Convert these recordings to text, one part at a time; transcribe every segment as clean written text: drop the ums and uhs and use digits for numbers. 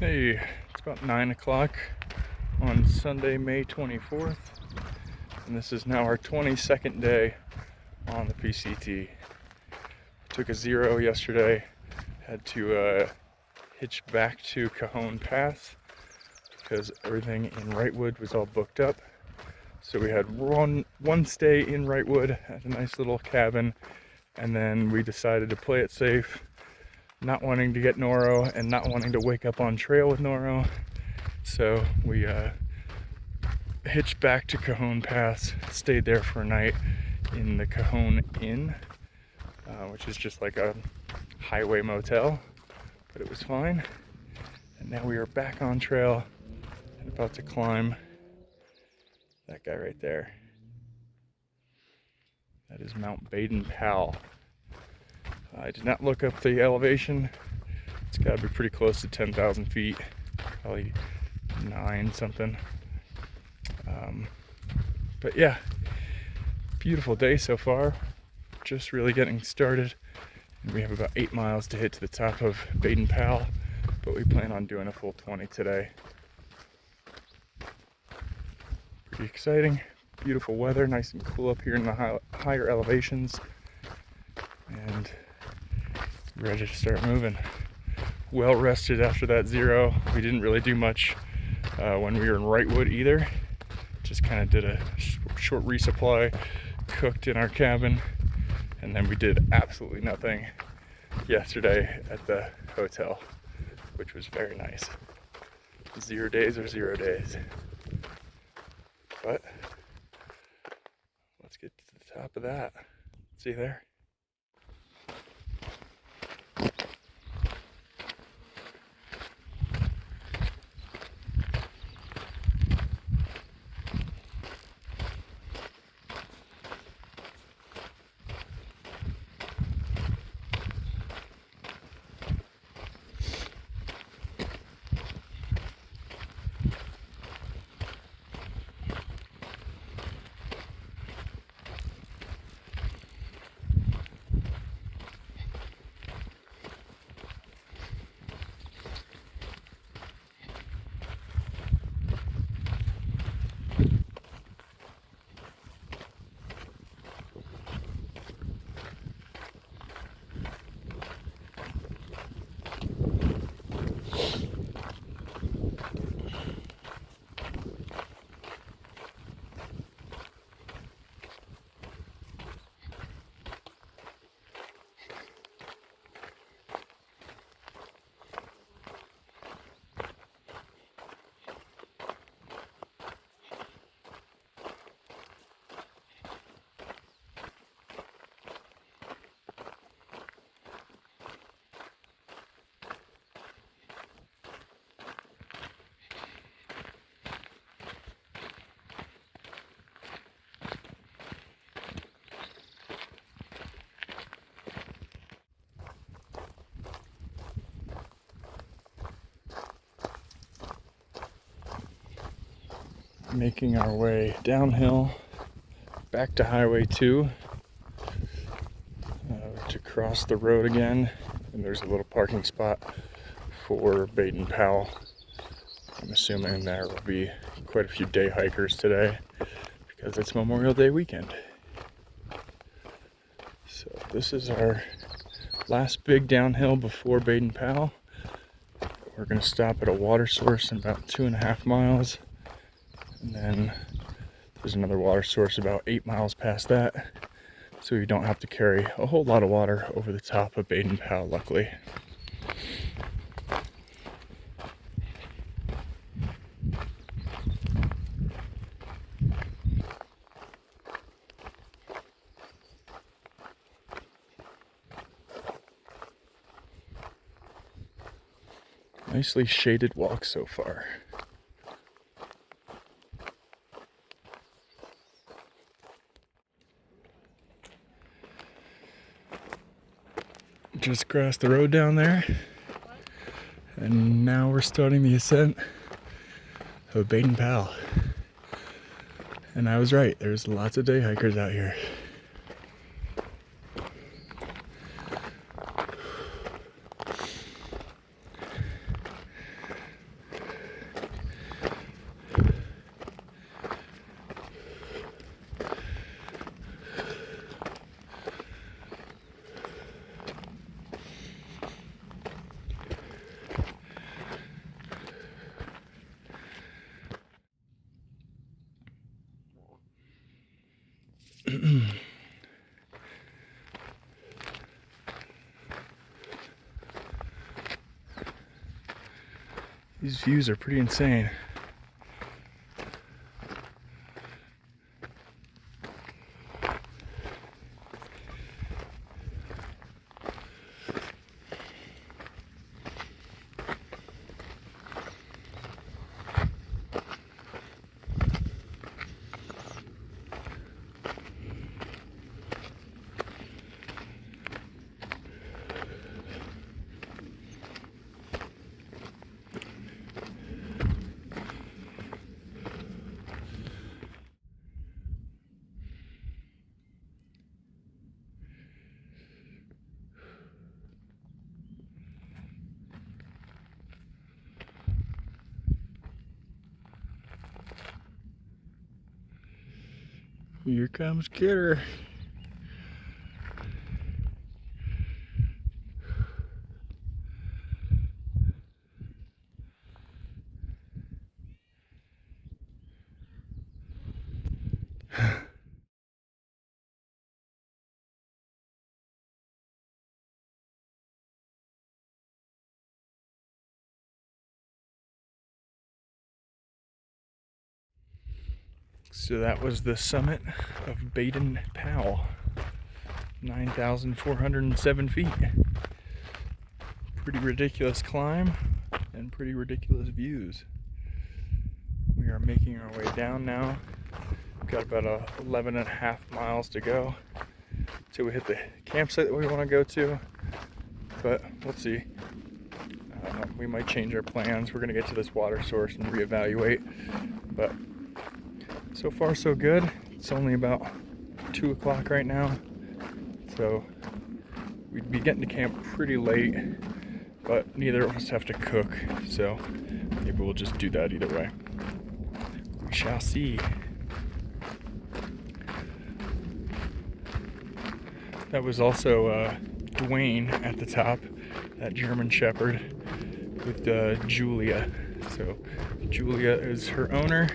Hey, it's about 9 o'clock on Sunday, May 24th, and this is now our 22nd day on the PCT. Took a 0 yesterday, had to hitch back to Cajon Pass because everything in Wrightwood was all booked up. So we had one stay in Wrightwood at a nice little cabin, and then we decided to play it safe, not wanting to get Noro and not wanting to wake up on trail with Noro. So we hitched back to Cajon Pass, stayed there for a night in the Cajon Inn, which is just like a highway motel, but it was fine. And now we are back on trail and about to climb that guy right there. That is Mount Baden Powell. I did not look up the elevation. It's got to be pretty close to 10,000 feet, probably 9 something. But yeah, beautiful day so far. Just really getting started. And we have about 8 miles to hit to the top of Baden Powell, but we plan on doing a full 20 today. Pretty exciting. Beautiful weather, nice and cool up here in the higher elevations, and ready to start moving. Well rested after that 0. We didn't really do much when we were in Wrightwood either. Just kind of did a short resupply, cooked in our cabin, and then we did absolutely nothing yesterday at the hotel, which was very nice. 0 days or 0 days. But let's get to the top of that. See you there. Making our way downhill back to Highway 2 to cross the road again, and there's a little parking spot for Baden Powell. I'm assuming there will be quite a few day hikers today because it's Memorial Day weekend. So this is our last big downhill before Baden Powell. We're going to stop at a water source in about 2.5 miles. And then there's another water source about 8 miles past that, so you don't have to carry a whole lot of water over the top of Baden Powell, luckily. Nicely shaded walk so far. Just crossed the road down there, and now we're starting the ascent of Baden Powell. And I was right, there's lots of day hikers out here. These views are pretty insane. Here comes Kidder. So that was the summit of Baden Powell, 9,407 feet. Pretty ridiculous climb and pretty ridiculous views. We are making our way down now. We've got about 11 and a half miles to go till we hit the campsite that we want to go to, but we'll see. We might change our plans. We're going to get to this water source and reevaluate, but so far so good. It's only about 2 o'clock right now, so we'd be getting to camp pretty late, but neither of us have to cook, so maybe we'll just do that either way. We shall see. That was also Dwayne at the top, that German Shepherd with Julia. So Julia is her owner.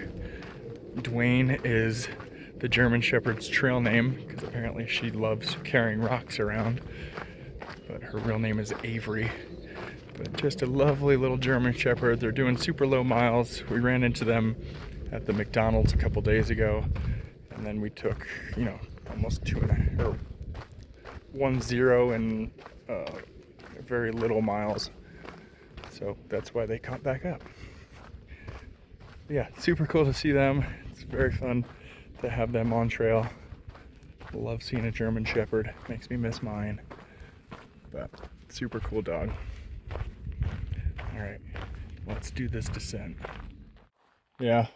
Dwayne is the German Shepherd's trail name because apparently she loves carrying rocks around, but her real name is Avery. But just a lovely little German Shepherd. They're doing super low miles. We ran into them at the McDonald's a couple days ago, and then we took, almost 1-0 and very little miles. So that's why they caught back up. Yeah, super cool to see them. It's very fun to have them on trail. Love seeing a German Shepherd. Makes me miss mine. But super cool dog. All right, let's do this descent. Yeah.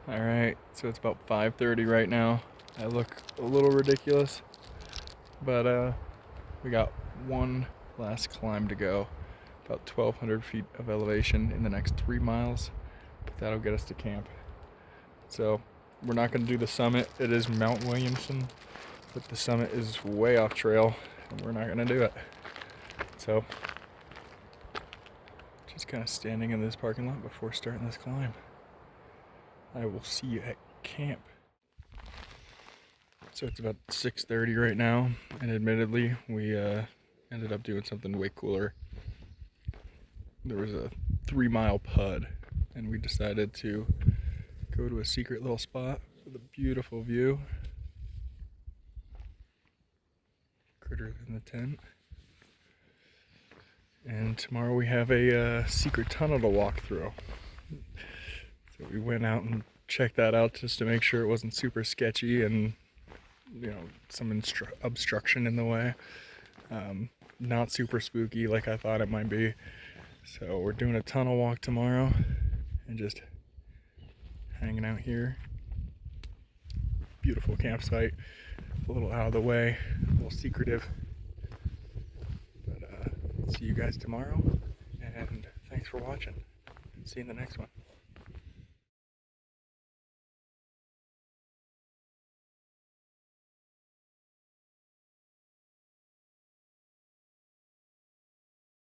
All right, so it's about 5:30 right now. I look a little ridiculous, but we got one last climb to go, about 1,200 feet of elevation in the next 3 miles, but that'll get us to camp. So we're not going to do the summit. It is Mount Williamson, but the summit is way off trail, and we're not going to do it. So just kind of standing in this parking lot before starting this climb. I will see you at camp. So it's about 6:30 right now, and admittedly, we ended up doing something way cooler. There was a 3-mile pud, and we decided to go to a secret little spot with a beautiful view. Critters in the tent. And tomorrow we have a secret tunnel to walk through. So we went out and checked that out just to make sure it wasn't super sketchy and, some obstruction in the way. Not super spooky like I thought it might be. So we're doing a tunnel walk tomorrow and just hanging out here. Beautiful campsite, a little out of the way, a little secretive. But see you guys tomorrow, and thanks for watching. See you in the next one.